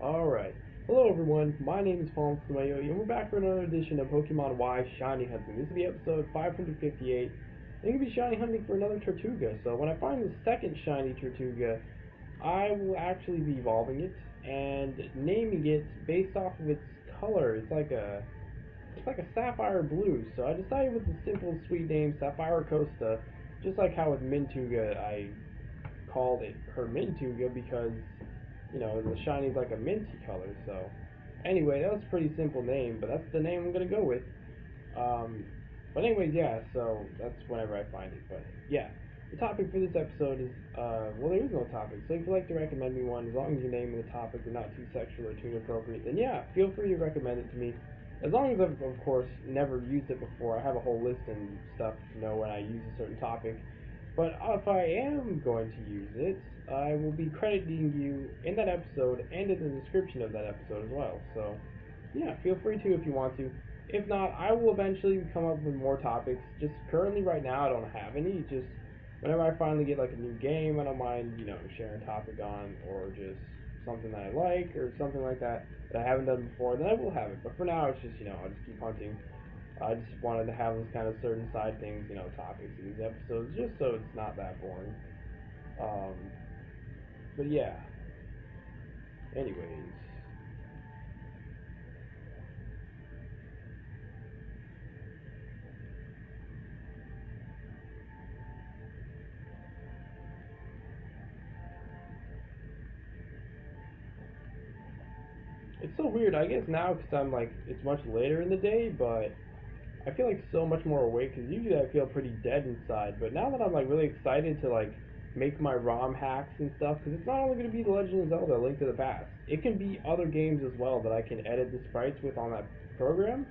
Alright. Hello everyone, my name is Paul Sumayo, and we're back for another edition of Pokemon Y Shiny Hunting. This will be episode 558, and I'm going to be shiny hunting for another Tirtouga. So when I find the second shiny Tirtouga, I will actually be evolving it and naming it based off of its color. It's like a sapphire blue, so I decided with the simple sweet name Sapphire Costa, just like how with Mintuga I called it her Mintuga because the shiny's like a minty color. So anyway, that was a pretty simple name, but that's the name I'm gonna go with. Um, but anyways, yeah. So that's whenever I find it. But yeah, the topic for this episode is well, there is no topic. So if you'd like to recommend me one, as long as your name and the topic are not too sexual or too inappropriate, then yeah, feel free to recommend it to me. As long as I've, of course, never used it before, I have a whole list and stuff to know when I use a certain topic. But if I am going to use it, I will be crediting you in that episode and in the description of that episode as well. So, yeah, feel free to if you want to. If not, I will eventually come up with more topics. Just currently, right now, I don't have any. Just whenever I finally get like a new game, I don't mind, sharing a topic on, or just something that I like, or something like that I haven't done before, then I will have it. But for now, it's just, I'll just keep hunting. I just wanted to have those kind of certain side things, topics in these episodes, just so it's not that boring. Um, but yeah. Anyways. It's so weird. I guess now, because I'm like, it's much later in the day, but I feel like so much more awake because usually I feel pretty dead inside. But now that I'm like really excited to like make my ROM hacks and stuff, because it's not only going to be The Legend of Zelda: Link to the Past, it can be other games as well that I can edit the sprites with on that program.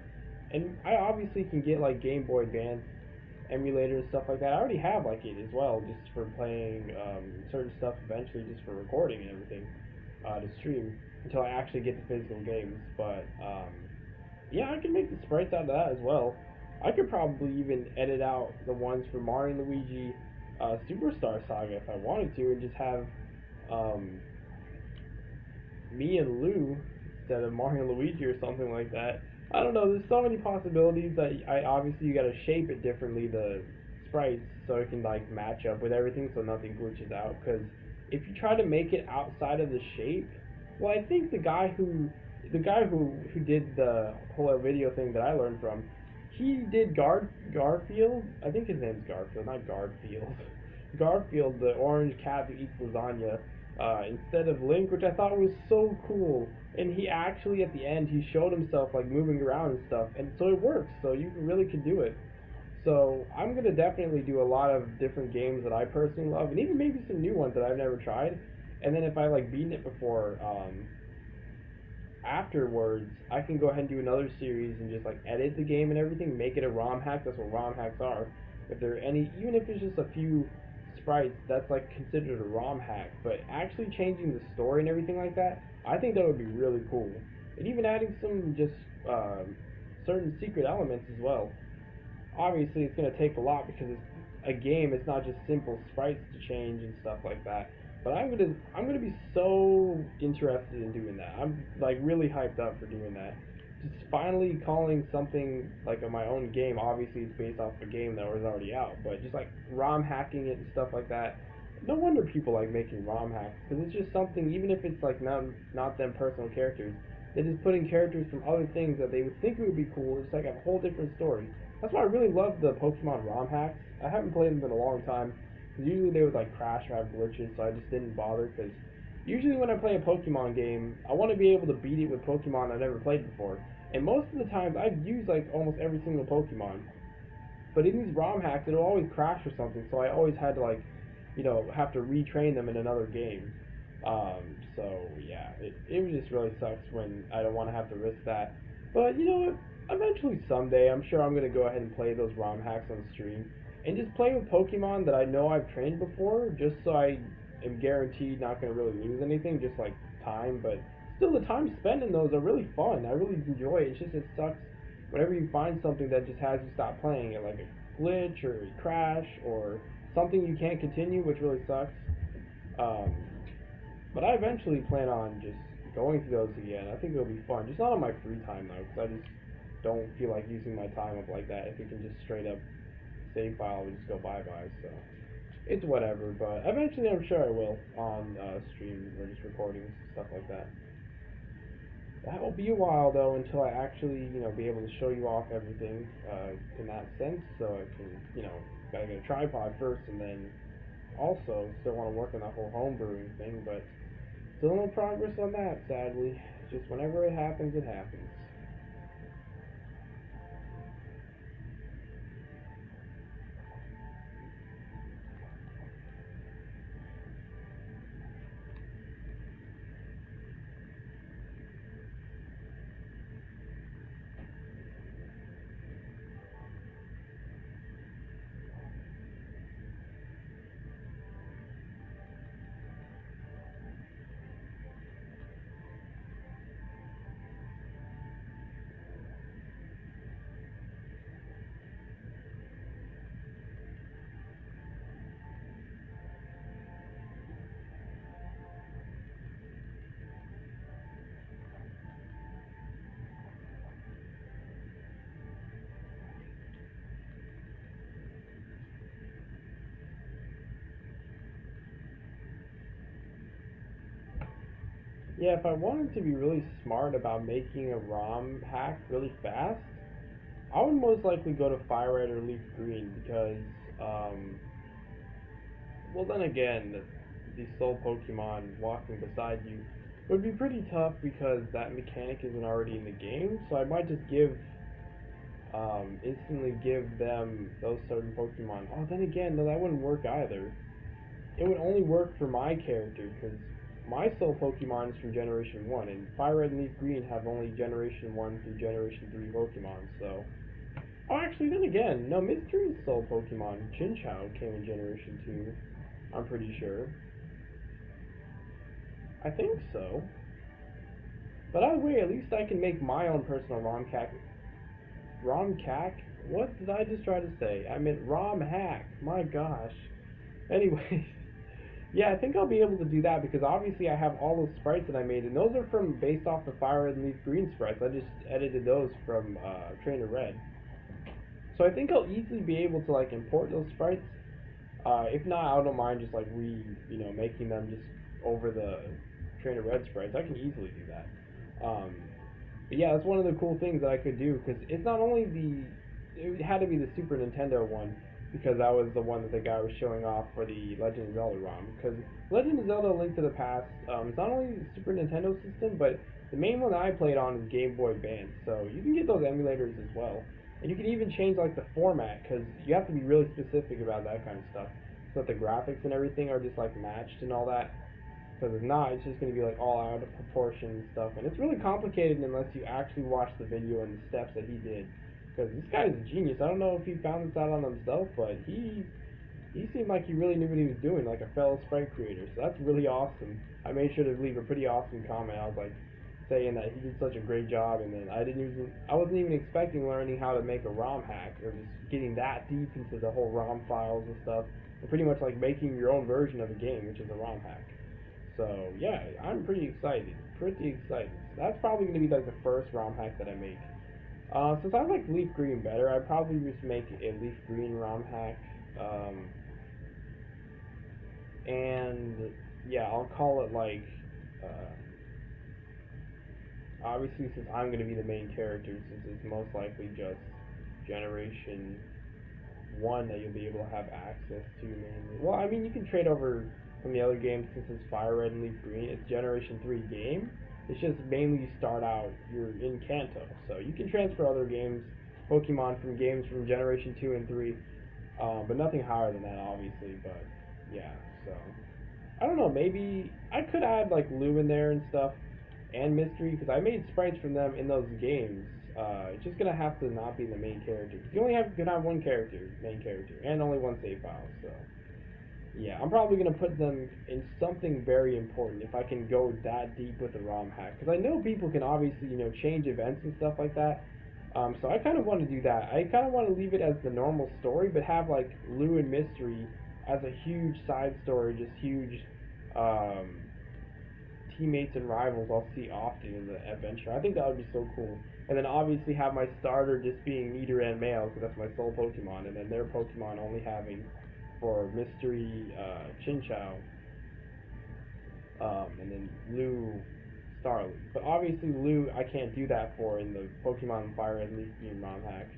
And I obviously can get like Game Boy Advance emulator and stuff like that. I already have like it as well, just for playing certain stuff eventually, just for recording and everything to stream until I actually get the physical games. But yeah, I can make the sprites out of that as well. I could probably even edit out the ones for Mario and Luigi Superstar Saga if I wanted to, and just have um, me and Lou instead of Mario and Luigi or something like that. I don't know. There's so many possibilities that I obviously you got to shape it differently, the sprites, so it can like match up with everything, so nothing glitches out. Because if you try to make it outside of the shape, well, I think the guy who did the whole video thing that I learned from, he did Garfield. I think his name's Garfield, not Garfield. Garfield, the orange cat who eats lasagna, instead of Link, which I thought was so cool. And he actually, at the end, he showed himself like moving around and stuff, and so it works. So you really could do it. So I'm gonna definitely do a lot of different games that I personally love, and even maybe some new ones that I've never tried. And then if I like beaten it before, afterwards, I can go ahead and do another series and just like edit the game and everything, make it a ROM hack. That's what ROM hacks are. If there are any, even if it's just a few sprites, that's like considered a ROM hack. But actually changing the story and everything like that, I think that would be really cool. And even adding some just certain secret elements as well. Obviously, it's going to take a lot because it's a game. It's not just simple sprites to change and stuff like that. But I'm gonna be so interested in doing that. I'm like really hyped up for doing that. Just finally calling something like my own game. Obviously, it's based off a game that was already out, but just like ROM hacking it and stuff like that. No wonder people like making ROM hacks, because it's just something. Even if it's like not them personal characters, they're just putting characters from other things that they would think it would be cool. It's like a whole different story. That's why I really love the Pokemon ROM hacks. I haven't played them in a long time. Because usually they would like crash or have glitches, so I just didn't bother. Because usually when I play a Pokemon game, I want to be able to beat it with Pokemon I've never played before. And most of the times I've used like almost every single Pokemon. But in these ROM hacks, it'll always crash or something, so I always had to like, have to retrain them in another game. So yeah, it just really sucks when I don't want to have to risk that. But you know what? Eventually someday, I'm sure I'm gonna go ahead and play those ROM hacks on stream and just play with Pokemon that I know I've trained before, just so I am guaranteed not going to really lose anything, just like time. But still, the time spent in those are really fun. I really enjoy it. It's just it sucks whenever you find something that just has you stop playing it, like a glitch or a crash or something you can't continue, which really sucks. Um, but I eventually plan on just going through those again. I think it'll be fun. Just not on my free time though, because I just don't feel like using my time up like that. If you can just straight up save file and just go bye bye. So it's whatever. But eventually, I'm sure I will on stream or just recordings stuff like that. That will be a while though until I actually be able to show you off everything in that sense. So I can gotta get a tripod first and then also still want to work on that whole home brewing thing, but still no progress on that, sadly. Just whenever it happens, it happens. Yeah, if I wanted to be really smart about making a ROM hack really fast, I would most likely go to Fire Red or Leaf Green because, well, then again, the Soul Pokemon walking beside you would be pretty tough because that mechanic isn't already in the game. So I might just instantly give them those certain Pokemon. Oh, then again, no, that wouldn't work either. It would only work for my character because my Soul Pokemon is from Generation 1, and Fire Red and Leaf Green have only Generation 1 through Generation 3 Pokemon, so... Oh, actually, then again, no, Mystery's Soul Pokemon, Chinchou, came in Generation 2, I'm pretty sure. I think so. But either way, at least I can make my own personal ROM hack. ROM hack? What did I just try to say? I meant ROM hack, my gosh. Anyways... Yeah, I think I'll be able to do that because obviously I have all those sprites that I made, and those are from based off the Fire Red and Leaf Green sprites. I just edited those from Trainer Red. So I think I'll easily be able to like import those sprites. If not, I don't mind just like making them just over the Trainer Red sprites. I can easily do that. But yeah, that's one of the cool things that I could do because it's not only it had to be the Super Nintendo one. Because that was the one that the guy was showing off for the Legend of Zelda ROM. Because Legend of Zelda: Link to the Past, it's not only the Super Nintendo system, but the main one that I played on is Game Boy Advance. So you can get those emulators as well. And you can even change like the format, because you have to be really specific about that kind of stuff. So that the graphics and everything are just like matched and all that. Because if not, it's just going to be like all out of proportion and stuff. And it's really complicated unless you actually watch the video and the steps that he did. Because this guy is a genius. I don't know if he found this out on himself, but he seemed like he really knew what he was doing, like a fellow sprite creator. So that's really awesome. I made sure to leave a pretty awesome comment. I was like saying that he did such a great job, and then I wasn't even expecting learning how to make a ROM hack or just getting that deep into the whole ROM files and stuff, and pretty much like making your own version of a game, which is a ROM hack. So yeah, I'm pretty excited. Pretty excited. That's probably going to be like the first ROM hack that I make. Since I like Leaf Green better, I'd probably just make a Leaf Green ROM hack. And yeah, I'll call it like, obviously since I'm going to be the main character, since it's most likely just Generation 1 that you'll be able to have access to mainly. Well, I mean, you can trade over from the other games since it's Fire Red and Leaf Green. It's Generation 3 game. It's just mainly you start out, you're in Kanto, so you can transfer other games, Pokemon from games from Generation 2 and 3, but nothing higher than that, obviously, but yeah, so, I don't know, maybe, I could add, like, Lou in there and stuff, and Mystery, because I made sprites from them in those games. It's just gonna have to not be the main character. You only can have one character, main character, and only one save file, so... Yeah, I'm probably going to put them in something very important if I can go that deep with the ROM hack. Because I know people can obviously, change events and stuff like that. So I kind of want to do that. I kind of want to leave it as the normal story, but have, like, Lou and Mystery as a huge side story, just huge teammates and rivals I'll see often in the adventure. I think that would be so cool. And then obviously have my starter just being Nidoran male, because that's my sole Pokemon, and then their Pokemon only having for Mystery Chinchou, and then Lou Starly. But obviously Lou I can't do that for in the Pokemon Fire Red Leaf Green ROM hack.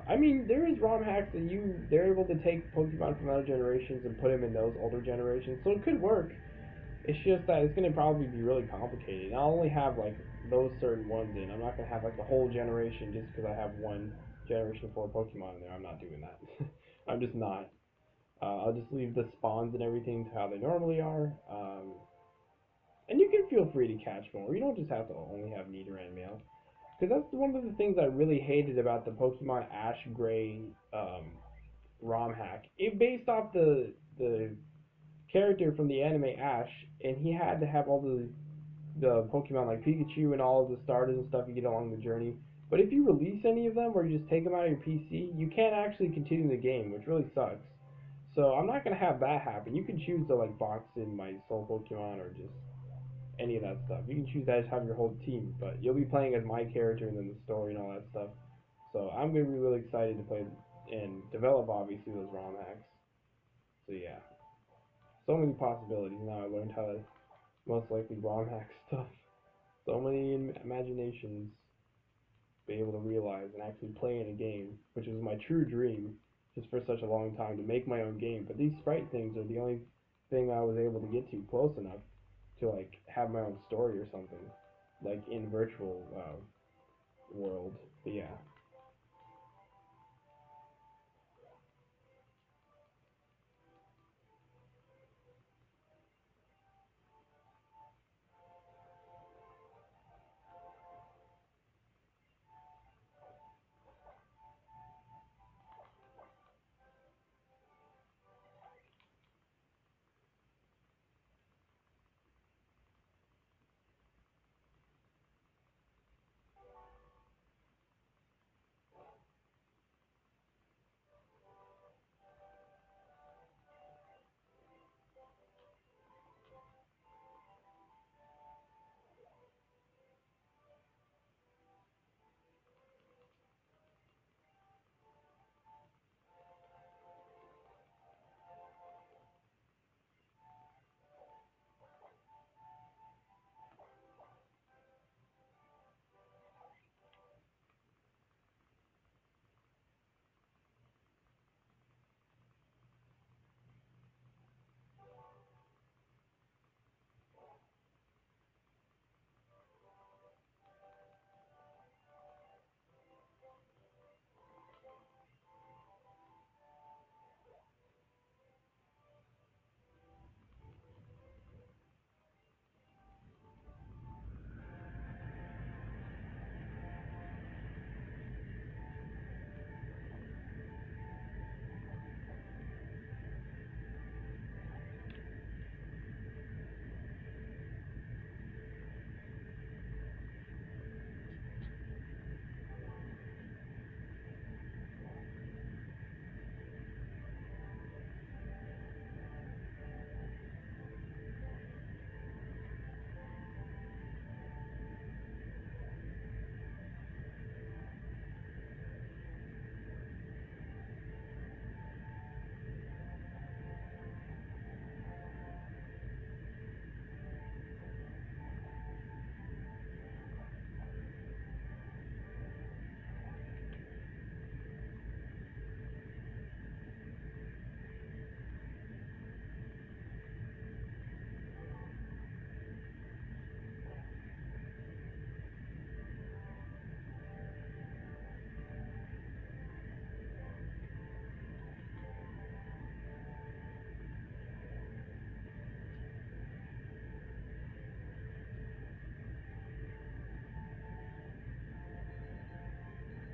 I mean, there is ROM hacks that they're able to take Pokemon from other generations and put them in those older generations, so it could work. It's just that it's gonna probably be really complicated. I'll only have like those certain ones in. I'm not gonna have like the whole generation just because I have one generation for Pokemon in there. I'm not doing that. I'm just not. I'll just leave the spawns and everything to how they normally are. And you can feel free to catch more. You don't just have to only have Nidoran male. Because that's one of the things I really hated about the Pokemon Ash Gray ROM hack. It based off the character from the anime Ash, and he had to have all the Pokemon like Pikachu and all of the starters and stuff you get along the journey. But if you release any of them or you just take them out of your PC, you can't actually continue the game, which really sucks. So I'm not gonna have that happen. You can choose to like box in my Soul Pokemon or just any of that stuff. You can choose to just have your whole team, but you'll be playing as my character and then the story and all that stuff. So I'm gonna be really excited to play and develop obviously those ROM hacks. So yeah, so many possibilities. Now I learned how to most likely ROM hack stuff. So many imaginations be able to realize and actually play in a game, which was my true dream just for such a long time to make my own game. But these sprite things are the only thing I was able to get to close enough to like have my own story or something, like in virtual world. But yeah.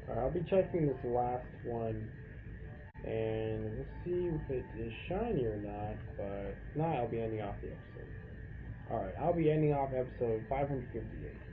Alright, I'll be checking this last one, and we'll see if it is shiny or not, but if not, I'll be ending off the episode. Alright, I'll be ending off episode 558.